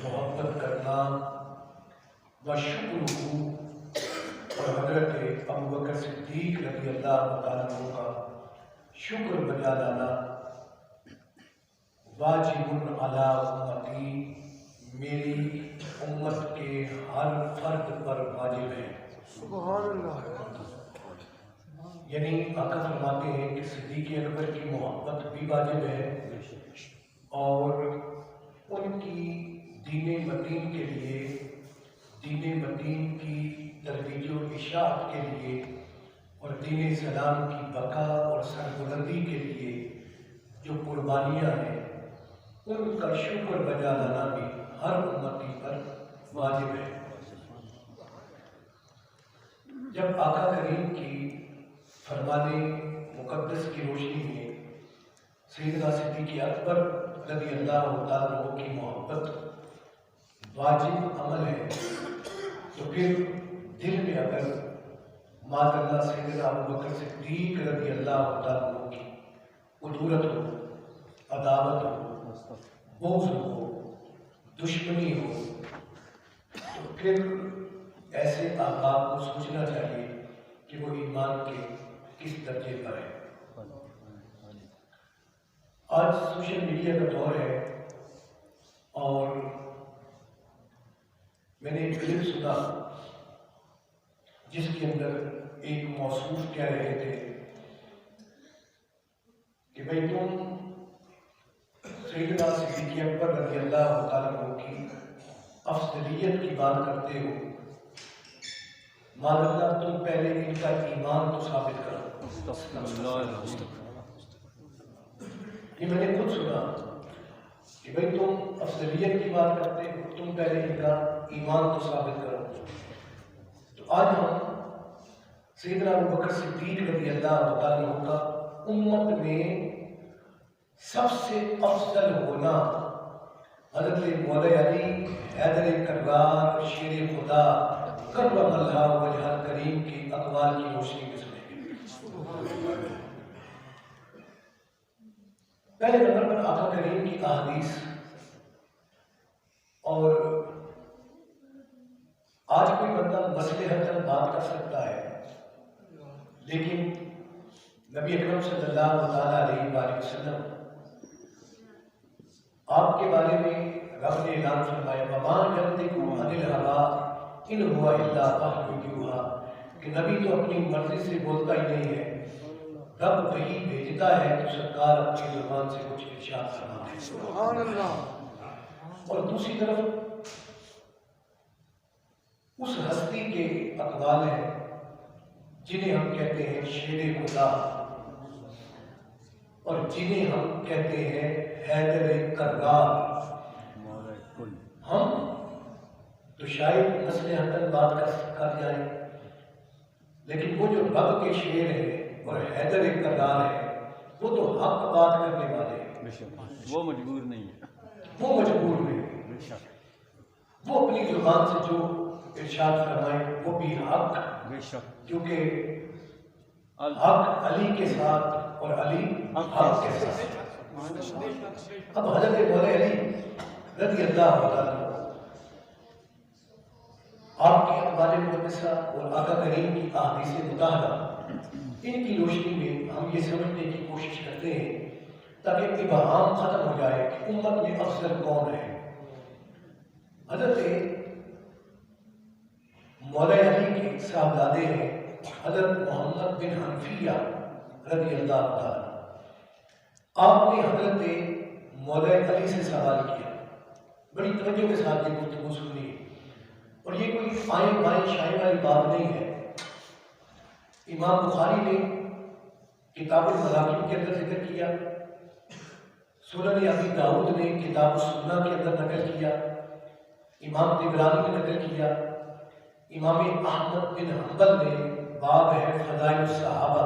محبت کرنا و شکر ہو، اور حضرت ابوبکر صدیق رضی اللہ تعالیٰ عنہ کا شکر بجا لانا واجب علی امتی، میری امت کے ہر فرد پر واجب ہے۔ سبحان اللہ۔ یعنی آقا فرماتے ہیں کہ صدیق اکبر کی محبت بھی واجب ہے، اور ان کی دین متین کے لیے، دین متین کی ترویج و اشاعت کے لیے اور دین اسلام کی بقا اور سربلندی کے لیے جو قربانیاں ہیں، ان کا شکر بجا لانا بھی ہر امتی پر واجب ہے۔ جب آقا کریم کی فرمان مقدس کی روشنی میں سیدنا صدیق اکبر رضی اللہ تعالیٰ عنہ کی محبت واجب عمل ہے، تو پھر دل میں اگر ماذ اللہ سیدنا ابوبکر صدیق رضی اللہ تعالیٰ عنہ کی قدورت ہو، عداوت ہو، بغض ہو، دشمنی ہو، تو پھر ایسے احباب کو سوچنا چاہیے کہ وہ ایمان کے کس درجے پر ہے۔ آج سوشل میڈیا کا دور ہے، اور میں نے ایک کلپ سنا جس کے اندر ایک موصوف کہہ رہے تھے کہ بھئی تم سیدنا صدیق اکبر رضی اللہ تعالیٰ عنہ کی افضلیت کی بات کرتے ہو، ماذ اللہ تم پہلے ان کا ایمان تو ثابت کرو۔ یہ میں نے خود سنا کہ بھئی تم افضلیت کی بات کرتے ہو، تم پہلے ان کا ایمان تو ثابت کرو۔ تو آج ہم سیدنا ابوبکر صدیق رضی اللہ تعالیٰ عنہ کا امت میں سب سے افضل ہونا، حضرت مولا علی حیدر کرار شیر خدا کرم اللہ وجہ کریم کی اقوال کی روشنی میں سنیں گے۔ پہلے نمبر پر آقا کریم کی احادیث، اور آج کوئی بندہ مصلحتاً بات کر سکتا ہے، لیکن نبی اکرم صلی اللہ علیہ وآلہ وسلم آپ کے بارے میں رب نے اعلان فرمایا وَمَا يَنطِقُ عَنِ الْهَوَىٰ إِنْ هُوَ إِلَّا وَحْيٌ يُوحَىٰ، کہ نبی تو اپنی مرضی سے بولتا ہی نہیں ہے، رب وحی بھیجتا ہے تو سرکار اپنی زبان سے کچھ ارشاد فرماتے ہیں۔ سبحان اللہ۔ اور دوسری طرف اس ہستی کے اقوال ہیں جنہیں ہم کہتے ہیں شیر خدا، اور جنہیں ہم کہتے ہیں حیدر کرار۔ ہم تو شاید مصلحتاً بات کر جائیں، لیکن وہ جو رب کے شیر ہیں اور حیدر کرار ہے، وہ تو حق بات کرنے والے ہیں، وہ مجبور نہیں ہے، وہ مجبور نہیں، وہ اپنی زبان سے جو ارشاد فرمائے وہ بھی حق، کیونکہ حق علی کے ساتھ اور علی حق کے ساتھ۔ اب حضرت مولا علی رضی اللہ تعالیٰ آپ کی اقوال مقدسہ اور آقا کریم کی احادیث مطہرہ، ان کی روشنی میں ہم یہ سمجھنے کی کوشش کرتے ہیں تاکہ ابہام ختم ہو جائے کہ امت میں افضل کون ہے۔ حضرت مولا علی کے صاحبزادے ہیں حضرت محمد بن حنفیہ رضی اللہ تعالیٰ، آپ نے حضرت مولا علی سے سوال کیا، بڑی توجہ کے ساتھ یہ گفتگو سنی، اور یہ کوئی آئیں بائیں شائیں والی بات نہیں ہے۔ امام بخاری نے کتاب المراقب کے اندر ذکر کیا، سنن ابی داؤد نے کتاب السنہ کے اندر نقل کیا، امام طبرانی نے نقل کیا، امام احمد بن حنبل نے باب ہے فضائل الصحابہ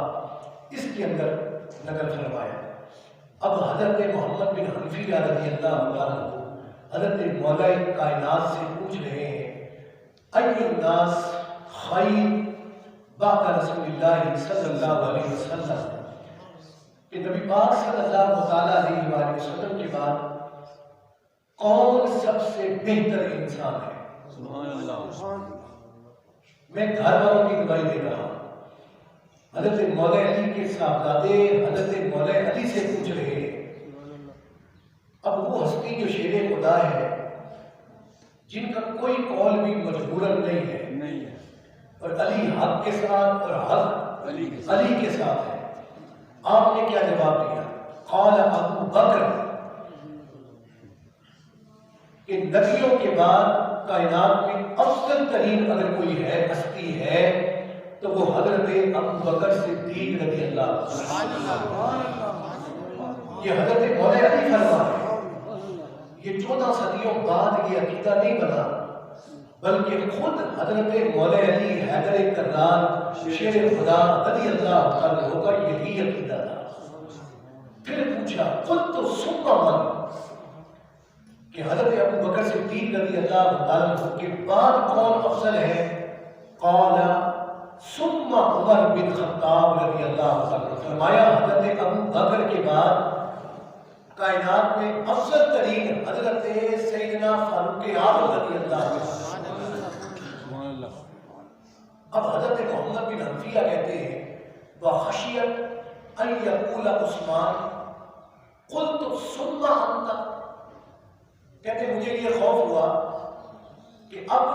اس کے اندر نقل فرمایا۔ اب حضرت محمد بن حنفیہ رضی اللہ عنہ حضرت مولا کائنات سے پوچھ رہے ہیں ای الناس خیر بعد رسول اللہ صلی اللہ علیہ وسلم، کہ نبی پاک صلی اللہ علیہ وسلم کے بعد کون سب سے بہتر انسان ہے؟ سبحان اللہ. سبحان میں گھر والوں کی گواہی دے رہا ہوں. حضرت مولا علی کے صاحبزادے حضرت مولا علی سے پوچھ رہے ہیں. اب وہ ہستی جو شیر خدا ہے، جن کا کوئی قول بھی مجبوراً نہیں ہے، نہیں ہے. اور علی حق کے ساتھ اور حق علی کے علی کے ساتھ ہے. آپ نے کیا جواب دیا؟ قال ابو بکر، کہ نبیوں کے بعد کائنات میں افضل ترین اگر کوئی ہے، ہستی ہے، تو وہ حضرت ابو بکر صدیق رضی اللہ عنہ. یہ حضرت مولا علی فرما ہے. یہ 14 صدیوں بعد یہ عقیدہ نہیں بنا، بلکہ خود حضرت مولا علی حیدر کرار شیر خدا رضی اللہ عنہ کا یہی عقیدہ تھا. پھر پوچھا قلت ثم من، کہ حضرت ابو بکر صدیق رضی اللہ عنہ کے بعد کون افضل ہے؟ قال ثم عمر بن خطاب رضی اللہ عنہ. فرمایا حضرت ابو بکر کے بعد کائنات میں افضل ترین حضرت سیدنا فاروق اعظم رضی اللہ عنہ. سبحان اللہ. اب حضرت محمد بن حنفیہ کہتے ہیں وخشیت ان یقول عثمان قلت ثم انت، کہتے مجھے یہ خوف ہوا کہ اب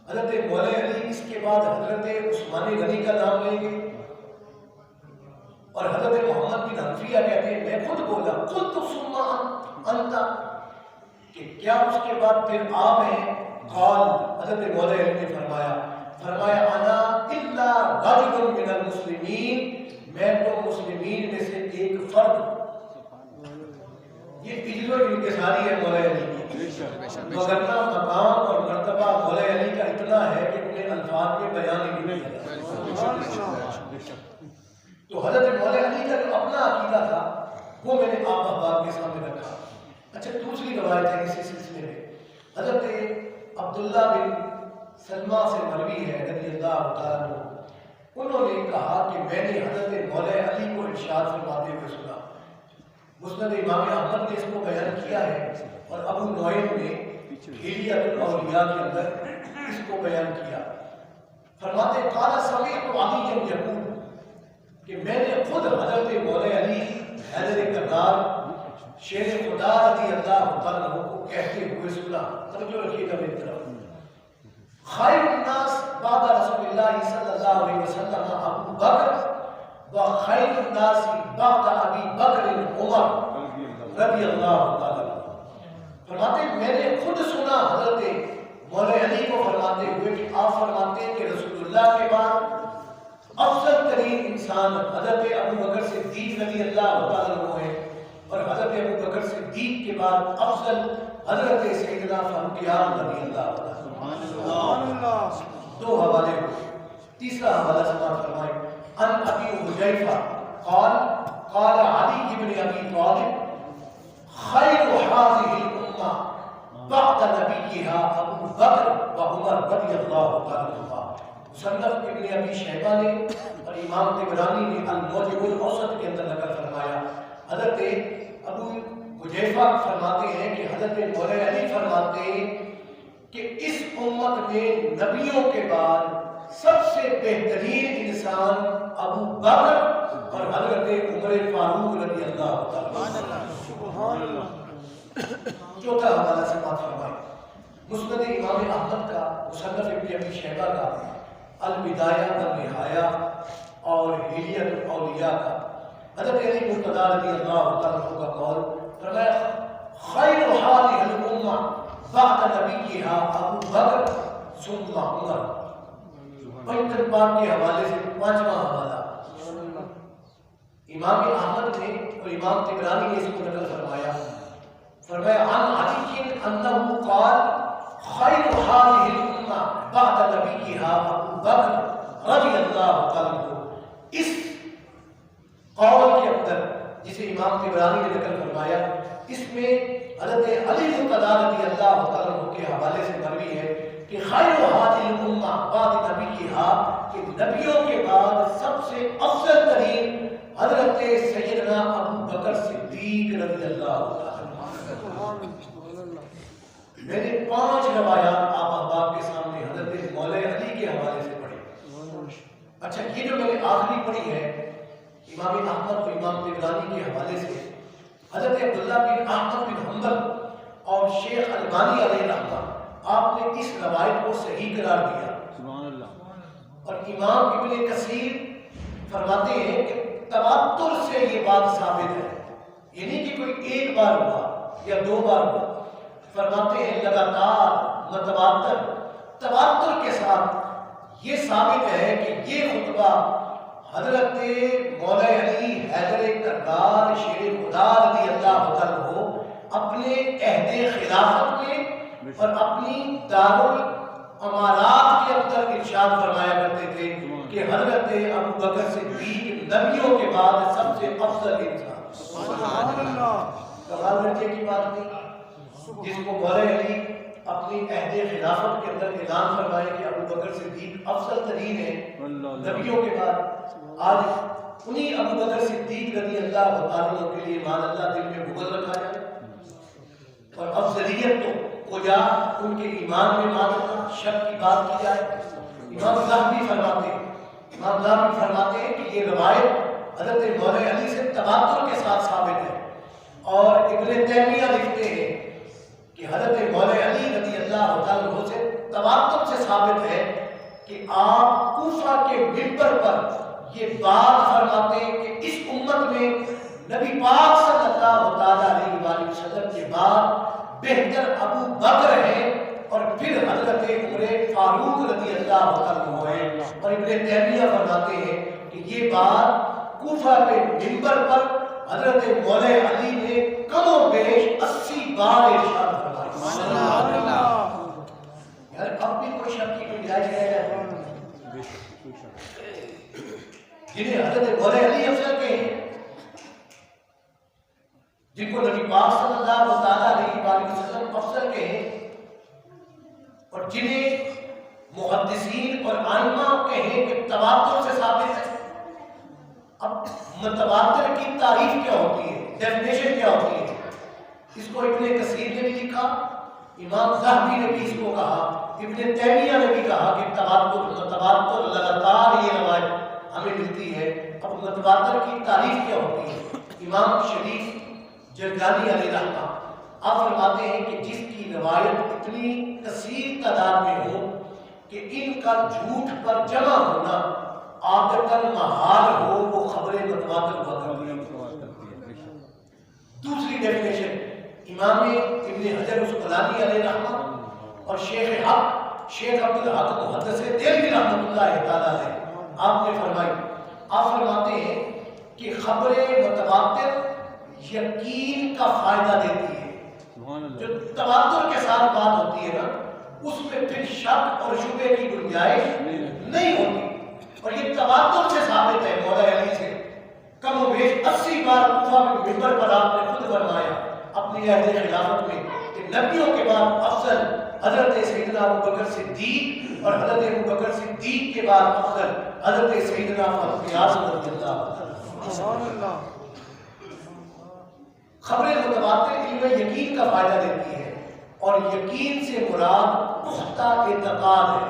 حضرت مولا علی اس کے بعد حضرت عثمان غنی کا نام لیں گے، اور حضرت محمد بن حنفیہ کہتے ہیں میں خود بولا قلت ثم انت، کہ کیا اس کے بعد پھر آپ ہیں؟ قال، حضرت مولا علی نے فرمایا انا الا رجل من المسلمین، میں تو مسلمین میں سے ایک فرد ہوں. یہ عجز و انکساری ہے مولا علی کی، مگرنہ مقام اور مرتبہ مولا علی کا اتنا ہے کہ انہیں الفاظ میں بیان ہی نہیں کرتا. تو حضرت مولا علی کا جو اپنا عقیدہ تھا وہ میں نے آپ احباب کے سامنے رکھا. اچھا، دوسری روایت ہے اسی سلسلے میں. حضرت عبداللہ بن سلمہ سے مروی ہے رضی اللہ تعالیٰ عنہ، انہوں نے کہا کہ میں نے حضرت مولا علی کو ارشاد فرماتے ہوئے سنا. مسند امام احمد نے اس کو بیان کیا ہے، اور ابو نعیم نے حلیۃ الاولیاء کے اندر اس کو بیان کیا. فرماتے قال سمعت علی یقول، کہ میں نے خود حضرت مولا علی حیدر کرار شیر خدا رضی اللہ تعالیٰ عنہ کو کہتے ہوئے سنا. توجہ رکھیے گا میری طرف. خیر الناس بعد رسول اللہ صلی اللہ علیہ وسلم ابو بکر وخیر الناس بعد ابی بکر عمر رضی اللہ تعالیٰ عنہ. فرماتے میں نے خود سنا حضرت مولا علی کو فرماتے ہوئے کہ آپ فرماتے ہیں کہ رسول اللہ کے بعد افضل ترین انسان حضرت ابو بکر صدیق رضی اللہ تعالیٰ عنہ ہے، اور حضرت ابو بکر صدیق کے بعد افضل حضرت سیدنا فاروق اعظم رضی اللہ تعالیٰ. دو حوالے ہوئے. تیسرا حوالہ سماعت فرمائے ان ابی حذیفہ قال علی بن ابی طالب خیر هذه الامه بعد نبیها ابو بکر و عمر رضی اللہ تعالی عنہما. مصنف ابن ابی شیبہ نے اور امام طبرانی نے المعجم الاوسط کے اندر نقل فرمایا. حضرت ابو حذیفہ فرماتے ہیں کہ حضرت مولا علی فرماتے ہیں کہ اس امت میں نبیوں کے بعد سب سے بہترین انسان ابو بکر اور حضرت عمر فاروق رضی اللہ تعالیٰ. چوتھا حوالہ سے بات فرمائے مسند امام احمد کا، مصنف ابن ابی شیبہ کا، البدایہ والنہایہ اور حلیۃ الاولیاء کا. حضرت علی مرتضیٰ رضی اللہ تعالیٰ عنہ کا قول فرمایا خیر هذه الامه بعد نبیها ابو بکر ثم عمر. پنجر پاک کے حوالے سے پانچواں حوالہ امام احمد نے اور امام طبرانی نے اس کو نقل فرمایا عن علی انہ قال خیر هذه الامه بعد نبیها ابو بکر رضی اللہ تعالیٰ عنہ. اس قول کے اندر جسے امام طبرانی نے نقل فرمایا، اس میں حضرت علی مرتضیٰ رضی اللہ تعالیٰ عنہ کے حوالے سے مروی ہے کہ خیر هذه الامه بعد نبیها، کہ نبیوں کے بعد سب سے افضل ترین حضرت سیدنا ابو بکر صدیق رضی اللہ تعالیٰ عنہ. میں نے 5 روایات آپ احباب کے سامنے حضرت مولا علی کے حوالے سے پڑھی. اچھا یہ جو میں نے آخری پڑھی ہے امام احمد و امام طبرانی کے حوالے سے حضرت عبداللہ بن احمد بن حنبل اور شیخ البانی علیہ رحمہ آپ نے اس روایت کو صحیح قرار دیا. سبحان اللہ. اور امام ابن کثیر فرماتے ہیں کہ تواتر سے یہ بات ثابت ہے، یعنی کہ کوئی ایک بار ہوا یا 2 بار ہوا. فرماتے ہیں لگاتار متواتر تواتر کے ساتھ یہ ثابت ہے کہ یہ خطبہ حضرت مولا علی حیدر کرار شیر خدا رضی اللہ عنہ اپنے عہد خلافت میں اور اپنی دارالامارات کے اندر ارشاد فرمایا کرتے تھے کہ حضرت ابو بکر صدیق نبیوں کے بعد سب سے افضل انسان. سبحان اللہ. کمال درجے کی بات نہیں جس کو مولا علی اپنی عہد خلافت کے اندر اعلان فرمائے کہ ابو بکر صدیق افضل ترین ہیں نبیوں کے بعد. آج انہی ابو بکر صدیق رضی اللہ عنہ کے لیے مان اللہ دل میں بغض رکھا جائے اور افضلیت تو ہو جا ان کے ایمان میں ماننا شک کی بات کی جائے. امام ذہبی فرماتے ہیں کہ یہ روایت حضرت مولا علی سے تواتر کے ساتھ ثابت ہے. اور ابن تیمیہ لکھتے ہیں کہ حضرت مولا علی رضی اللہ عنہ سے تواتر سے ثابت ہے کہ آپ کوفہ کے منبر پر یہ بات فرماتے ہیں کہ اس امت میں نبی پاک صلی اللہ علیہ وآلہ وسلم کے بعد بہتر ابو بکر ہیں اور پھر حضرت عمر فاروق رضی اللہ عنہ ہیں. اور ابن تیمیہ فرماتے ہیں کہ یہ بات کوفہ کے منبر پر حضرت مولا علی نے کم و بیش 80 بار ارشاد فرمایا. سبحان اللہ. یار اب بھی کوئی شک کی گنجائش ہے جنہیں حضرت مولا علی افضل کہیں، جن کو نبی پاک صلی اللہ علیہ وآلہ وسلم افضل کہیں، اور جنہیں محدثین اور ائمہ کہیں کہ تواتر سے ثابت ہے. اب متواتر کی تعریف کیا ہوتی ہے، ڈیفینیشن کیا ہوتی ہے؟ اس کو ابن کثیر نے بھی لکھا، امام ذہبی نے بھی اس کو کہا، ابن تیمیہ نے بھی کہا کہ متواتر لگاتار یہ روایت ہمیں ملتی ہے. اب متواتر کی تعریف کیا ہوتی ہے؟ امام شریف جرجانی علیہ رحمہ آپ فرماتے ہیں کہ جس کی روایت اتنی کثیر تعداد میں ہو کہ ان کا جھوٹ پر جمع ہونا عادتاً محال ہو، وہ خبر متواتر ہوا کرتی ہے. دوسری ڈیفینیشن امام ابن حجر عسقلانی علیہ رحمہ اور شیخ حق شیخ عبدالحق محدث دہلوی رحمۃ اللہ تعالیٰ علیہ آپ نے فرمائی. آپ فرماتے ہیں کہ خبر متواتر یقین کا فائدہ دیتی ہے. جو تواتر کے ساتھ بات ہوتی ہے نا اس میں پھر شک اور شبہ کی گنجائش نہیں ہوتی. اور یہ تواتر سے ثابت ہے مولا علی سے کم و بیش 80 بار کوفہ میں منبر پر آپ نے خود فرمایا اپنی عہد خلافت میں کہ نبیوں کے بعد افضل حضرت سیدنا ابو بکر صدیق اور حضرت ابو بکر صدیق کے بعد افضل حضرت سیدنا فاروق اعظم رضی اللہ عنہ. سبحان اللہ. خبر متواتر علم یقین کا فائدہ دیتی ہے اور یقین سے مراد پختہ اعتقاد ہے.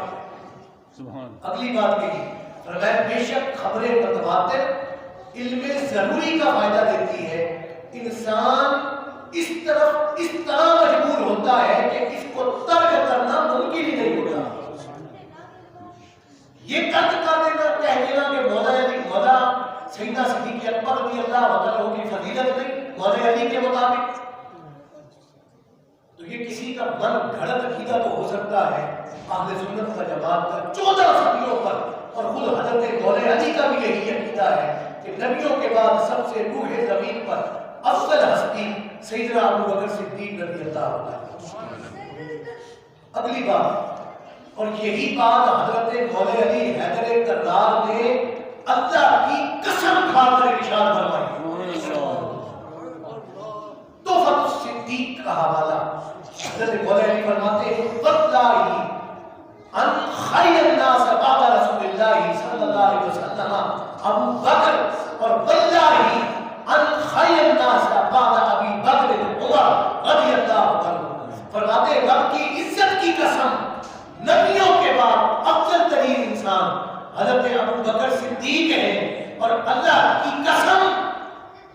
اگلی بات کہی فرمایا بے شک خبر متواتر علم ضروری کا فائدہ دیتی ہے. انسان اس طرح مجبور ہوتا ہے کہ اس کو ترک کرنا ممکن ہی نہیں ہوتا. یہ ترک کر دینا کہہ دینا کہ مولا سیدنا صدیق اکبر رضی اللہ عنہ کی فضیلت نہیں مولا علی کے مطابق، تو یہ کسی کا من گھڑت عقیدہ تو ہو سکتا ہے اہل سنت و جماعت کا 14 صدیوں پر، اور خود حضرت مولا علی کا بھی یہی عقیدہ ہے کہ نبیوں کے بعد سب سے روح زمین پر افضل ہستی سیدنا ابو بکر صدیق رضی اللہ عنہ. اگلی بات، اور یہی بات حضرت مولا علی حیدر کرار نے اللہ کی قسم کھا کر ارشاد فرمائی. تحفۃ الصدیق کا حوالہ حضرت مولا علی فرماتے ہیں واللہ ان خیر الناس بعد رسول اللہ صلی اللہ علیہ وسلم ابو بکر، اور واللہ ان خیر الناس بعد ابی بکر عمر رضی اللہ عنہ. فرماتے ہیں رب کی عزت کی قسم، نبیوں کے بعد افضل ترین انسان حضرت ابو بکر صدیق ہیں، اور اللہ کی قسم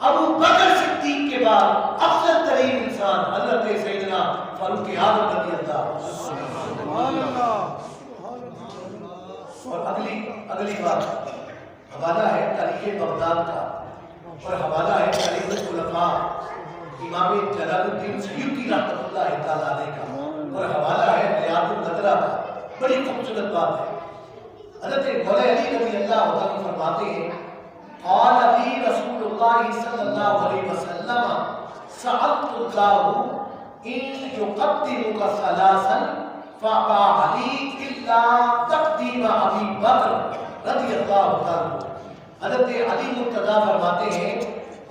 ابو بکر صدیق کے بعد افضل ترین انسان حضرت سیدنا فاروق اعظم رضی اللہ سبحان اللہ اور اگلی بات حوالہ ہے تاریخ بغداد کا، اور حوالہ ہے تاریخ الخلفاء امام جلال الدین سیوطی رحمۃ اللہ تعالیٰ علیہ کا، اور حوالہ ہے ریاض النظرہ کا۔ بڑی خوبصورت بات ہے، حضرت مولا علی رضی اللہ عنہ فرماتے ہیں قال علی رسول اللہ صلی اللہ علیہ وسلم سألت اللہ ان یقدمک ثلاثا فابا علی الا تقدیم ابی بکر رضی اللہ عنہ۔ حضرت علی مرتضیٰ فرماتے ہیں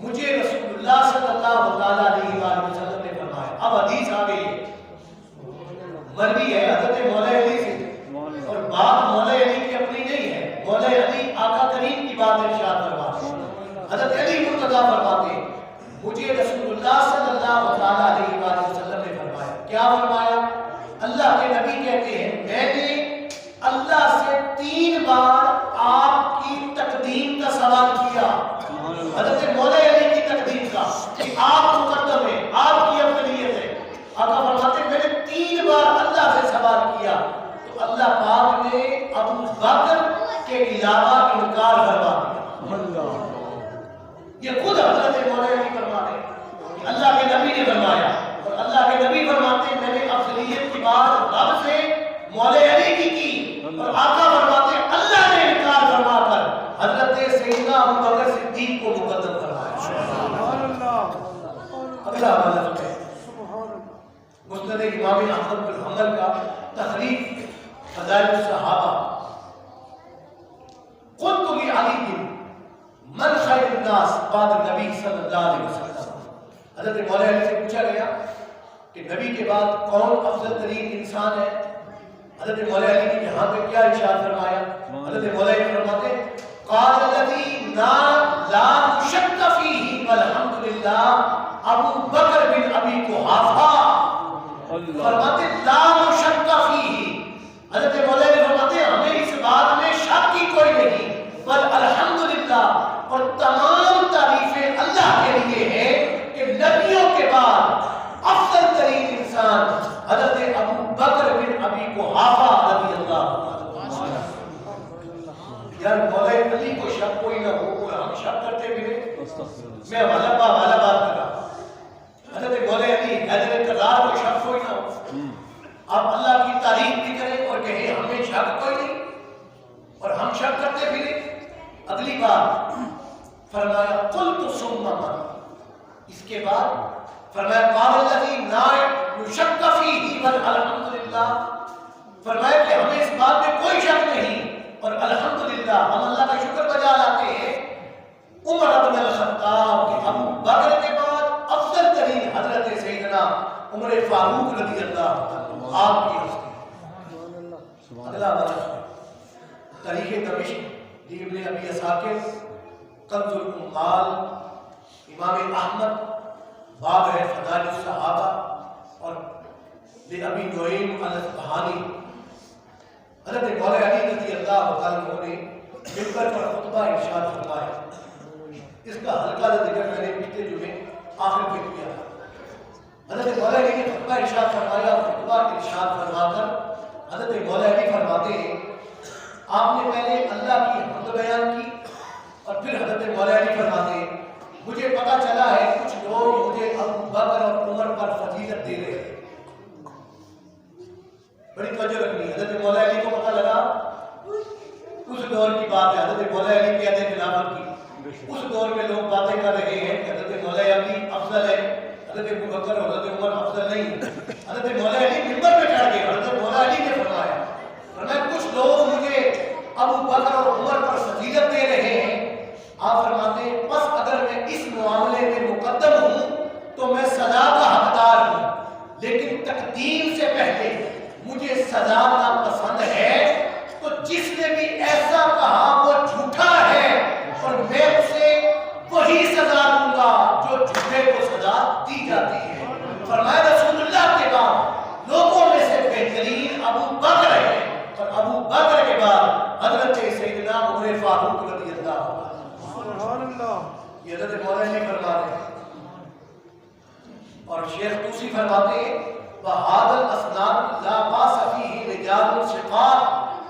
مجھے رسول اللہ صلی اللہ علیہ وآلہ وسلم نے فرمایا، اب حدیث آ گئی ہے، مروی ہے حضرت مولا علی سے، اور بات مولا علی کی اپنی نہیں ہے، مولا علی آقا کریم کی بات ارشاد فرماتے ہیں۔ حضرت علی مرتضیٰ فرماتے ہیں مجھے رسول اللہ صلی اللہ علیہ وآلہ وسلم نے فرمایا، کیا فرمایا؟ اللہ کے نبی کہتے ہیں میں نے اللہ سے 3 بار آپ کی تقدیم کا سوال کیا، حضرت مولا علی کی تقدیم کا، کہ آپ مقدم ہیں، آپ کی افضلیت ہے۔ آقا فرماتے ہیں میں نے 3 بار اللہ سے سوال کیا تو اللہ پاک نے ابو بکر کے علاوہ انکار فرما دیا۔ یہ خود حضرت مولا علی فرماتے ہیں کہ اللہ کے نبی نے فرمایا، اور اللہ کے نبی فرماتے ہیں میں نے افضلیت کی بات رب سے مولا علی کی، اور آقا فرماتے ہیں اللہ نے انکار فرما کر حضرت سیدنا ابو بکر صدیق کو مقدم فرمایا۔ سبحان اللہ اگلا حوالہ ہے مسند امام احمد بن حنبل کا تخریج فضائل الصحابہ۔ قلت لعلی من خیر الناس بعد النبی صلی اللہ علیہ وسلم، حضرت مولا علی سے پوچھا گیا کہ نبی کے بعد کون افضل ترین انسان ہے؟ حضرت مولا علی نے یہاں پہ کیا ارشاد فرمایا؟ حضرت مولا علی فرماتے قال الذی لا شک فیہ والحمدللہ ابو بکر بن ابی قحافہ، فرماتے لا شک فیہ، حضرت مولا علی فرماتے ہمیں اس بات میں شک کی کوئی نہیں، بل الحمدللہ، اور تمام تعریفیں اللہ کے لیے ہیں کہ نبیوں کے بعد افضل ترین انسان حضرت ابو بکر بن ابی قحافہ رضی اللہ عنہ۔ یار مولا علی کو شک کوئی نہ ہو اور ہم شک کرتے بھی نہیں، میں حوالہ بات کر رہا ہوں۔ حضرت مولا علی حیدر کرار کو شک کوئی نہ ہو، آپ اللہ کی تعریف بھی کریں اور کہیں ہمیں شک کوئی نہیں، اور ہم شک کرتے بھی نہیں۔ اگلی بات فرمایا قلت ثم من، اس کے بعد فرمایا قال الذی لا یشک فیہ والحمدللہ، فرمایا کہ ہمیں اس بات میں کوئی شک نہیں اور الحمدللہ ہم اللہ کا شکر بجا لاتے ہیں۔ عمر بن الخطاب کے ابو بکر کے بعد افضل ترین حضرت سیدنا عمر فاروق رضی اللہ عنہ، آپ کی ہستی۔ اگلا بات تاریخ دمشق ابن ابی عساکر، کنز الاموال امام احمد، باب ہے فضائل الصحابہ، اور ابی نعیم الاصبہانی۔ حضرت مولا علی رضی اللہ عنہ نے ممبر پر خطبہ ارشاد فرمایا، اس کا ہلکا سا ذکر میں نے پچھلے جمعے آخر میں کیا تھا۔ حضرت مولا علی نے خطبہ ارشاد فرمایا، خطبہ ارشاد فرما کر حضرت مولا علی فرماتے ہیں آپ نے پہلے اللہ کی حمد بیان کی، اور پھر حضرت مولا علی فرماتے ہیں مجھے پتا چلا ہے کچھ لوگ مجھے ابو بکر اور عمر پر فضیلت دے رہے ہیں۔ بڑی توجہ رکھنی، حضرت مولا علی کو پتا لگا، اس دور کی بات ہے، حضرت مولا علی قیادت خلافت کی، اس دور میں لوگ باتیں کر رہے ہیں کہ حضرت مولا علی افضل ہے، حضرت ابو بکر اور حضرت عمر افضل نہیں ہے۔ حضرت مولا علی منبر پہ چڑھ گئے، حضرت مولا علی نے فرمایا کچھ لوگ مجھے ابو بکر اور عمر پر فضیلت دے رہے ہیں۔ آپ فرماتے ہیں بس اگر میں اس معاملے میں مقدم ہوں تو میں سزا کا حقدار ہوں، لیکن تقدیم سے پہلے مجھے سزا ناپسند ہے، تو جس نے بھی ایسا کہا وہ جھوٹا ہے، اور میں اسے وہی سزا دوں گا جو جھوٹے کو سزا دی جاتی ہے۔ فرمایا رسول اللہ کے بعد لوگوں عمر فاروق رضی اللہ عنہ. سبحان اللہ. یہ حضرت مولا علی فرما رہے ہیں. اور شیخ توسی فرماتے ہیں وَهَذَا الْأَسْنَادُ لَا بَأْسَ فِيهِ رِجَالٌ ثِقَاتٌ.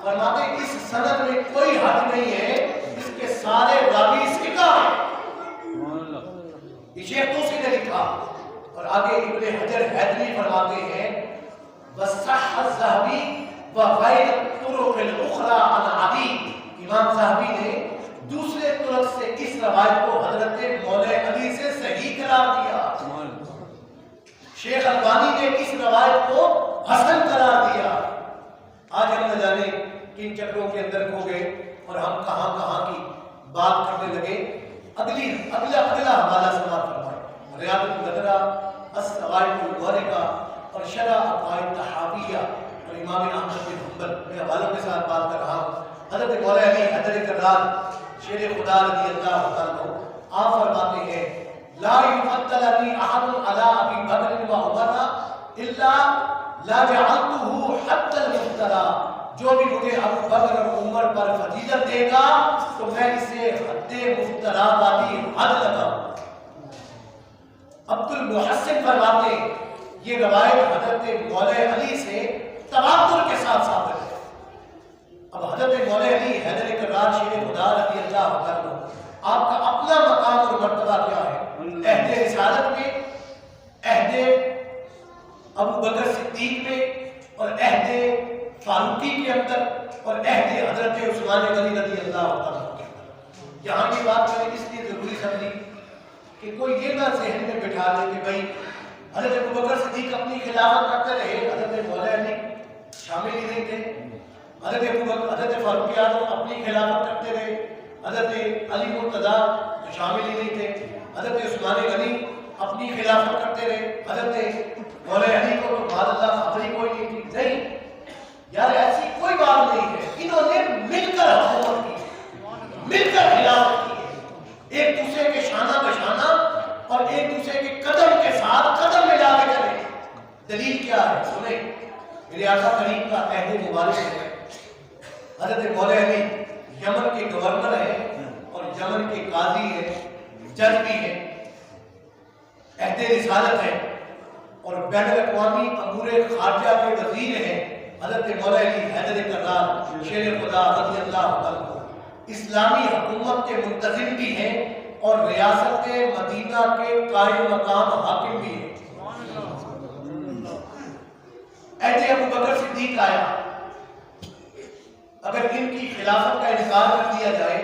فرماتے ہیں اس سند میں کوئی حد نہیں ہے، اس کے سارے راوی ثقہ ہیں. یہ شیخ توسی نے لکھا. اور آگے ابن حجر حیدری فرماتے ہیں وَصَحَّ الذَّهَبِي وَغَيْرَ الطُّرُقِ الْأُخْرَى عَنْ عَلِيٍّ. امام صاحبی نے دوسرے طرق سے اس روایت کو حضرت مولا علی سے صحیح قرار دیا. شیخ البانی نے اس روایت کو حسن قرار دیا. آج ہم نہ جانے کن چکروں کے اندر کھو گئے اور ہم کہاں کہاں کی بات کرنے لگے. اگلا حوالہ سماعت فرمائے ریاض النظرہ الصواعق المبارکہ اور شرح عقائد تحاویہ اور امام احمد بن حنبل میں حوالوں کے ساتھ بات کر رہا ہوں. حضرت مولا علی حیدر کرار شیر خدا رضی اللہ عنہ آپ فرماتے ہیں لا يفضلني احد على ابي بکر وعمر الا لا جعلته حتى المفترى. جو بھی مجھے ابو بکر اور عمر پر فضیلت دے گا تو میں اسے حد مفترا والی حد لگاؤں. عبد المحسن فرماتے یہ روایت حضرت مولا علی سے تواتر کے ساتھ ثابت ہے. اب حضرت مولا علی حیدر کرار شیر خدا رضی اللہ عنہ آپ کا اپنا مقام اور مرتبہ کیا ہے؟ عہد رسالت میں، عہد ابو بکر صدیق میں، اور عہد فاروقی کے اندر، اور عہد حضرت عثمان غنی رضی اللہ عنہ کے اندر. یہاں کی بات میں نے اس لیے ضروری سمجھی کہ کوئی یہ نہ ذہن میں بٹھا لے کہ بھائی حضرت ابو بکر صدیق اپنی خلافت کرتے رہے، حضرت مولا علی شامل ہی نہیں تھے. حضرت ابو بکر، حضرت فاروق اعظم اپنی خلافت کرتے رہے، حضرت علی مرتضیٰ شامل ہی نہیں تھے. حضرت عثمان غنی اپنی خلافت کرتے رہے، حضرت مولا علی کو تو بعد اللہ خبر ہی کوئی نہیں تھی. نہیں یار، ایسی کوئی بات نہیں ہے. انہوں نے مل کر حکومت کی، مل کر خلافت کی، ایک دوسرے کے شانہ بشانہ اور ایک دوسرے کے قدم کے ساتھ قدم ملا کے چلے. دلیل کیا ہے سنیں. میرے آقا کریم کا عہد مبارک ہے. حضرت مولا علی یمن کے گورنر ہیں اور یمن کے قاضی ہیں، جج بھی ہیں، عہد رسالت ہے اور بین الاقوامی امور خارجہ کے وزیر ہیں. حضرت مولا علی حیدر کرار شیر خدا رضی اللہ عنہ اسلامی حکومت کے منتظم بھی ہیں اور ریاست مدینہ کے قائم مقام حاکم بھی ہیں. عہد ابو بکر صدیق آیا. اگر ان کی خلافت کا انکار کر دیا جائے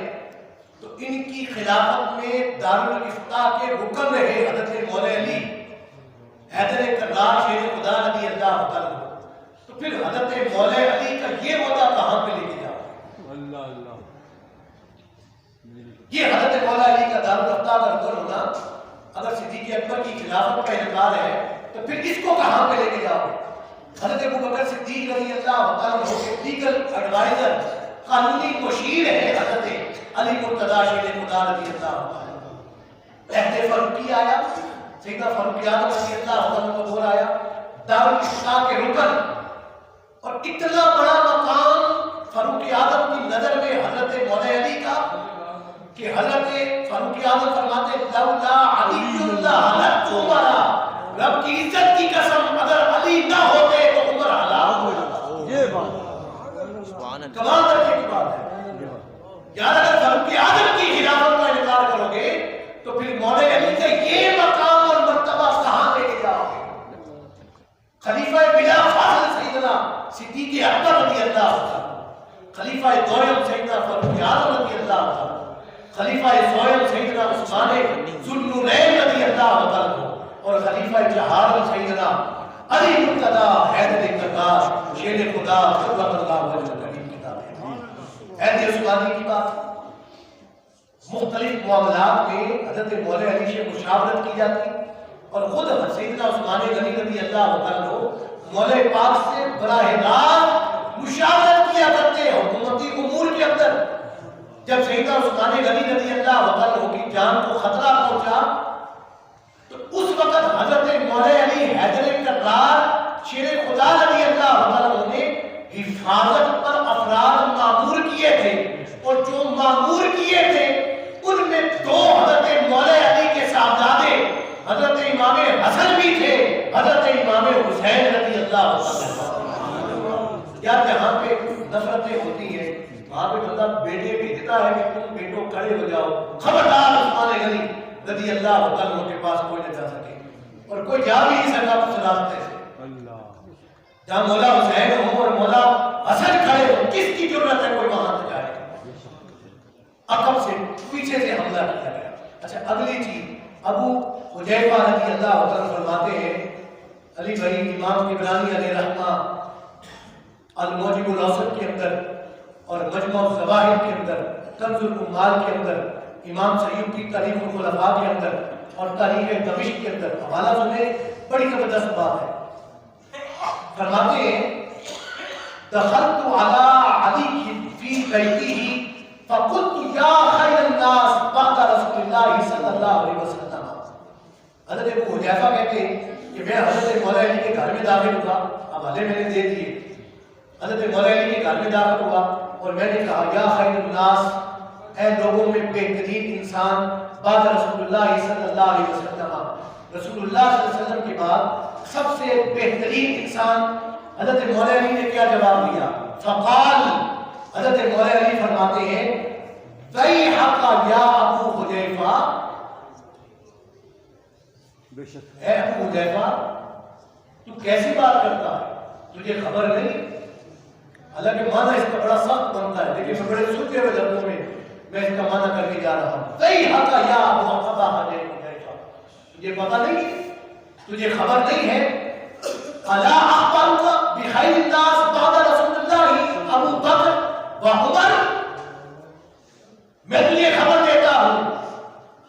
تو ان کی خلافت میں دارالافتاء کے رکن رہے حضرت مولا علی حیدر کرار شیر خدا رضی اللہ عنہ. تو پھر حضرت مولا علی کا یہ عہدہ کہاں پہ لے کے جاؤ؟ اللہ اللہ. یہ حضرت مولا علی کا دارالافتاء کا رکن ہونا اگر صدیق اکبر کی خلافت کا انکار ہے تو پھر اس کو کہاں پہ لے کے جاؤ؟ حضرت ابو بکر صدیق رضی اللہ عنہ کے لیگل ایڈوائزر، قانونی مشیر ہے حضرت علی مرتضیٰ شیر خدا رضی اللہ عنہ. عہد فاروقی آیا، سیدنا فاروق اعظم رضی اللہ عنہ کا دور آیا، دارالافتاء کے رکن، اور اتنا بڑا مقام فاروق اعظم کی نظر میں حضرت مولا علی کا کہ حضرت فاروق اعظم فرماتے لولا علی اللہ لعمر. رب کی عزت کی قسم اگر علی نہ ہوتے تو عمر ہلاک ہو جاتا. یہ بات کمال درجے کی بات ہے یار. اگر فاروق اعظم کی خلافت کا انکار کرو گے تو پھر مولا علی کا یہ مقام اور مرتبہ کہاں لے کے جاؤ گے؟ خلیفہ بلا فاصل سیدنا صدیق اکبر رضی اللہ عنہ، خلیفہ دوم سیدنا فاروق اعظم رضی اللہ عنہ، خلیفہ سوم سیدنا عثمان ذو النورین رضی اللہ عنہ، اور خلیفہ چہارم سیدنا علی مرتضیٰ حیدر کرار شیر خدا صلی اللہ علیہ وسلم کی کتاب ہے. عہد عثمانی کی بات، مختلف معاملات میں حضرت مولا علی سے مشاورت کی جاتی اور خود سیدنا عثمان غنی رضی اللہ عنہ مولا پاک سے براہ راست مشاورت کیا کرتے حکومتی امور کے اندر. جب سیدنا عثمان غنی رضی اللہ عنہ کی جان کو خطرہ پہنچا تو اس وقت حضرت مولا علی حیدر کرار شیر خدا رضی اللہ عنہ نے حفاظت پر افراد معمور کیے تھے، اور جو امام حسین رضی اللہ عنہ. یا جہاں پہ نفرتیں ہوتی ہیں وہاں پہ بندہ بیٹے بھیجتا ہے کہ تم بیٹوں کھڑے ہو جاؤ, خبردار عثمان غنی رضی اللہ عنہ کے پاس کوئی نہ جا سکے, اور کوئی جا بھی نہیں سکا اس راستے سے. جہاں مولا حسین ہو اور مولا حسن کھڑے ہو, کس کی ضرورت ہے کوئی وہاں سے جائے. عقب سے پیچھے سے حملہ کیا گیا. اچھا اگلی چیز, ابو حذیفہ رضی اللہ عنہ فرماتے ہیں, علی بھائی امام طبرانی علیہ رحمہ المعجم الاوسط کے اندر اور مجمع الزواہر کے اندر, کنز الامال کے اندر, امام سیوطی تاریخ الخلفاء کے اندر اور تاریخ دمشق کے اندر حوالہ سنیں, بڑی زبردست بات ہے. فرماتے ہیں دخلت علی علی فی بیتہ فقلت یا خیر الناس بعد رسول اللہ صلی اللہ علیہ وسلم. حضرت ابو حذیفہ کہتے ہیں کہ میں حضرت مولا علی کے گھر میں داخل ہوا, حوالے میں نے دے دیے. حضرت مولا علی کے گھر میں داخل ہوا اور میں نے کہا یا خیر الناس, اے لوگوں میں بہترین انسان بعد رسول اللہ صلی اللہ علیہ وسلم, رسول اللہ صلی اللہ علیہ وسلم کے بعد سب سے بہترین انسان. حضرت مولا علی نے کیا جواب دیا؟ فقال, حضرت مولا علی فرماتے ہیں ویحک یا ابو حذیفہ, اے ابو حذیفہ تو کیسی بات کرتا ہے, تجھے خبر نہیں؟ حالانکہ معنی اس کا بڑا سخت بنتا ہے, لیکن میں بڑے سوچے ہوئے لفظوں میں اس کا معنی کر کے جا رہا ہوں. ویحک یا ابو حذیفہ, تجھے پتہ نہیں, تجھے خبر نہیں ہے؟ الا اخبرک بخیر الناس بعد رسول اللہ ابو بکر و عمر, میں تجھے خبر دیتا ہوں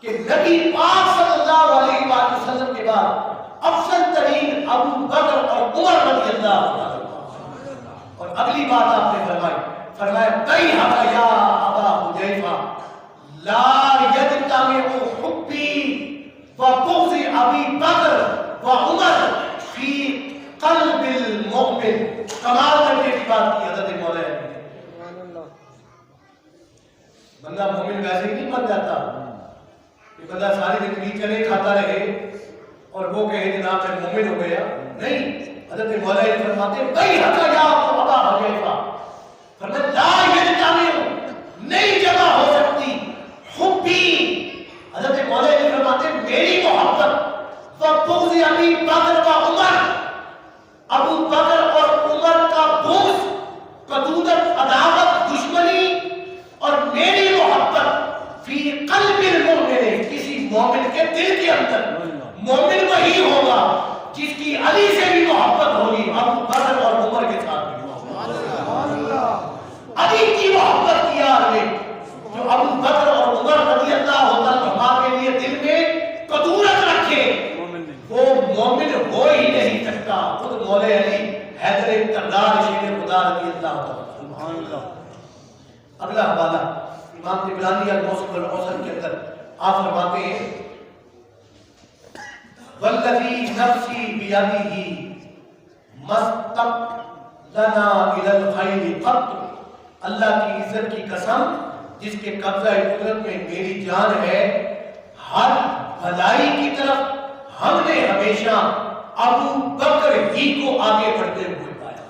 کہ نبی پاک صلی اللہ علیہ وآلہ وسلم کے بعد افضل ترین ابو بکر اور عمر رضی اللہ عنہ. اور اگلی بات آپ نے فرمایا ویحک یا ابا حذیفہ لا یجتمع حبی و بغض ابی بکر و عمر فی قلب المؤمن. کمال کرنے کی بات کی حضرت مولا علی نے. بندہ مومن ویسے ہی نہیں بن جاتا کہ بندہ ساری زندگی چنے کھاتا رہے اور وہ کہے جناب میں مومن ہو گیا. نہیں, حضرت مولا علی فرماتے ہیں ویحک یا ابا حذیفہ, فرماتے لا یجتمع, نہیں جمع ہو سکتی حبی, حضرت مولا علی فرماتے ہیں میری محبت و بغض ابی بکر و عمر, ابو بکر اور عمر کا بغض, قدودت, عداوت, دشمنی, اور میری محبت فی قلب المؤمن, کسی مومن کے دل کے اندر. مومن وہی ہوگا جس کی علی سے بھی محبت ہوگی, ابو بکر اور عمر کے ساتھ بھی علی کی محبت کی آڑ میں جو ابو بکر اور عمر رضی اللہ عنہ کے لیے دل میں قدورت رکھے, وہ مومن ہو ہی نہیں سکتا. خود مولا علی حیدر کردار شیر خدا رضی اللہ عنہ. اگلا حوالہ امام طبرانی الموسم الاوسط کے اندر آپ فرماتے ہیں والذی نفسی بیدہ مستقلنا الی الخیر قط, اللہ کی عزت کی قسم جس کے قبضہ قدرت میں میری جان ہے, ہر بھلائی کی طرف ہم نے ہمیشہ ابو بکر ہی کو آگے بڑھتے ہوئے پایا.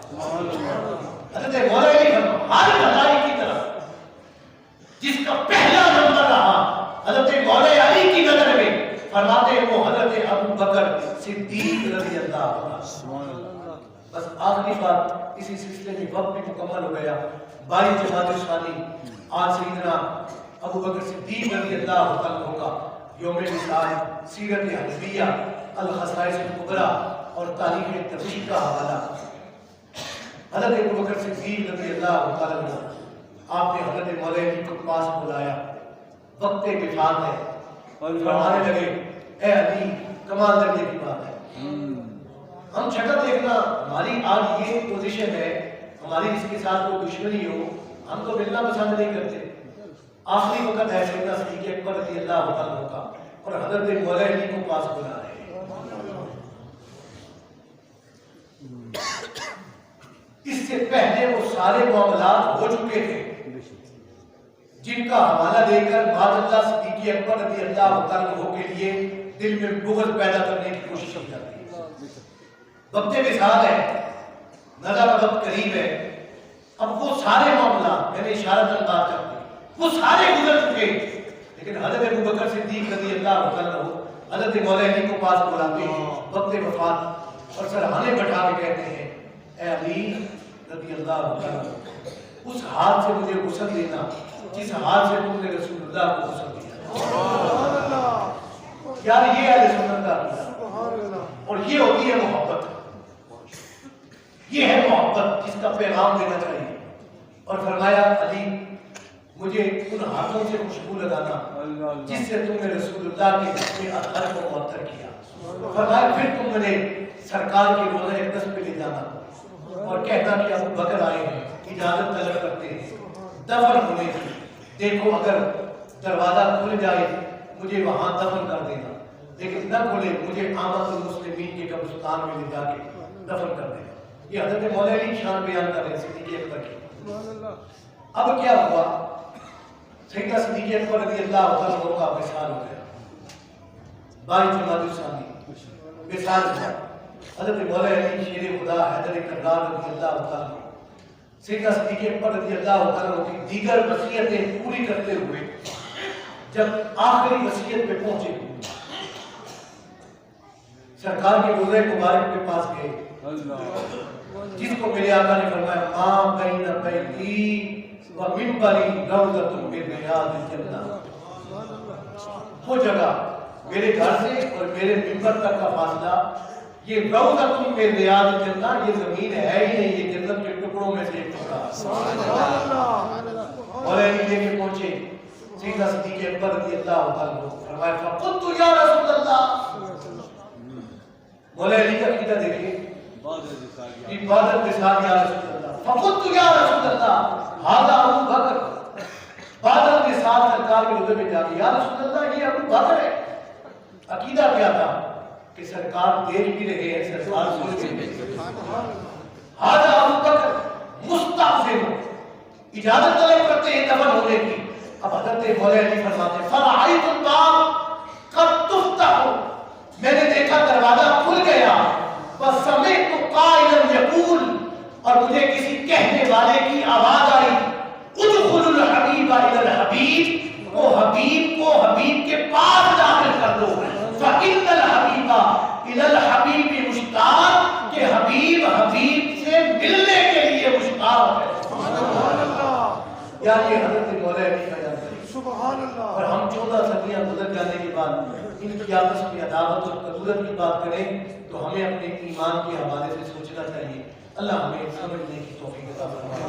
حضرت مولا علی ہر بھلائی کی طرف جس کا پہلا نمبر رہا حضرت مولا علی کی نظر میں, فرماتے ہیں وہ حضرت ابو بکر صدیق رضی اللہ عنہ. بس آخری بات, اسی سلسلے میں وقت بھی مکمل ہو گیا. 22 جمادی الثانی آج سیدنا ابو بکر صدیق رضی اللہ عنہ کا یوم وصال, سیرت حنفیہ, الخصائص الکبریٰ اور تاریخ دمشق کا حوالہ. حضرت ابو بکر صدیق رضی اللہ عنہ, آپ نے حضرت مولا علی کو پاس بلایا, وقت وفات ہے, فرمانے لگے اے علی کمال درجے کی بات ہے, ہم شکل دیکھنا ہماری آج یہ پوزیشن ہے, ہماری اس کے ساتھ کوئی دشمنی ہو ہم تو ملنا پسند نہیں کرتے. آخری وقت ہے سیدنا صدیق اکبر رضی اللہ عنہ کا, اور حضرت مولا علی کو پاس بلا رہے ہیں. اس سے پہلے وہ سارے معاملات ہو چکے تھے جن کا حوالہ دے کر معاذ اللہ صدیق اکبر رضی اللہ عنہ کے لیے دل میں بغض پیدا کرنے کی کوشش کی جاتی ہے. وقت وصال ہے، نظر کا وقت قریب ہے. اب وہ سارے معاملات میں نے اشارت بات کر دی، وہ سارے گزر چکے، لیکن حضرت ابوبکر صدیق رضی اللہ عنہ حضرت مولا علی کو پاس بلاتے ہیں وقت وفات اور سرحانے بٹھا کے کہتے ہیں اے علی رضی اللہ عنہ، اس ہاتھ سے مجھے غسل دینا جس ہاتھ سے تم نے رسول اللہ کو غسل دیا. یار یہ اہل سنت کا عقیدہ، اور یہ ہوتی ہے محبت، یہ ہے محبت جس کا پیغام دینا چاہیے. اور فرمایا علی مجھے ان ہاتھوں سے خوشبو لگانا جس سے تم نے رسول اللہ کے اپنے اطہر کو معطر کیا. فرمایا پھر تم نے سرکار کے روضہ اقدس پہ لے جانا اور کہنا کہ ابو بکر آئے ہیں، اجازت طلب کرتے ہیں دفن ہونے کی. دیکھو اگر دروازہ کھل جائے مجھے وہاں دفن کر دینا، لیکن نہ کھلے مجھے آمد المسلمین کے قبرستان میں لے جا کے دفن کر دینا. یہ حضرت مولا علی شان بیان کر رہے ہیں صدیق اکبر کی. اب کیا ہوا؟ سیدنا صدیق اکبر رضی اللہ عنہ کا وصال ہو گیا، 22 جمادی الثانی وصال ہوا. حضرت مولا علی شیر خدا حیدر کرار رضی اللہ عنہ سیدنا صدیق اکبر رضی اللہ عنہ کی دیگر وصیتیں پوری کرتے ہوئے جب آخری وصیت پہ پہنچے سرکار کے روضہ مبارک کے پاس گئے جس کو میرے آقا نے فرمایا ماں بین بیتی و منبری روضۃ من ریاض الجنہ. وہ جگہ میرے گھر سے اور میرے منبر تک کا فاصلہ یہ روضۃ من ریاض الجنہ، یہ زمین ہے ہی نہیں، یہ جنت کے ٹکڑوں میں سے ایک ٹکڑا. مولا علی لے کے پہنچے سیدنا صدیق اکبر رضی اللہ عنہ فرمایا فقلت یا رسول اللہ. مولا علی کا عقیدہ دیکھیے، عبادت کے ساتھ یا رسول اللہ. فقلت یا رسول اللہ ھذا ابو بکر. عبادت کے ساتھ سرکار کے روضے میں جا کے یا رسول اللہ یہ ابو بکر ہے. عقیدہ کیا تھا کہ سرکار دیکھ بھی رہے ہیں، سرکار سن بھی رہے ہیں. ھذا ابو بکر مستعظم، اجازت طلب کرتے ہیں دفن ہونے کی. اب حضرت مولا علی فرماتے ہیں فرعیت الباب قد تفتح، میں نے دیکھا دروازہ کھل گیا. وسمعت قائلا یقول، اور مجھے کسی کہنے والے کی آواز آئی ادخلوا الحبیب الی الحبیب، وہ حبیب کو حبیب کے پاس داخل کر دو. فإن الحبیب الی الحبیب مشتاق، کہ حبیب حبیب سے ملنے کے لیے مشتاق ہے. یعنی حضرت مولا علی کا یاد کریں. اور ہم 14 صدیاں گزر جانے کے بعد ان کی آپس میں عداوت اور قدورت کی بات کریں تو ہمیں اپنے ایمان کے حوالے سے سوچنا چاہیے. اللہ ہمیں سمجھنے کی توفیق عطا فرمائے.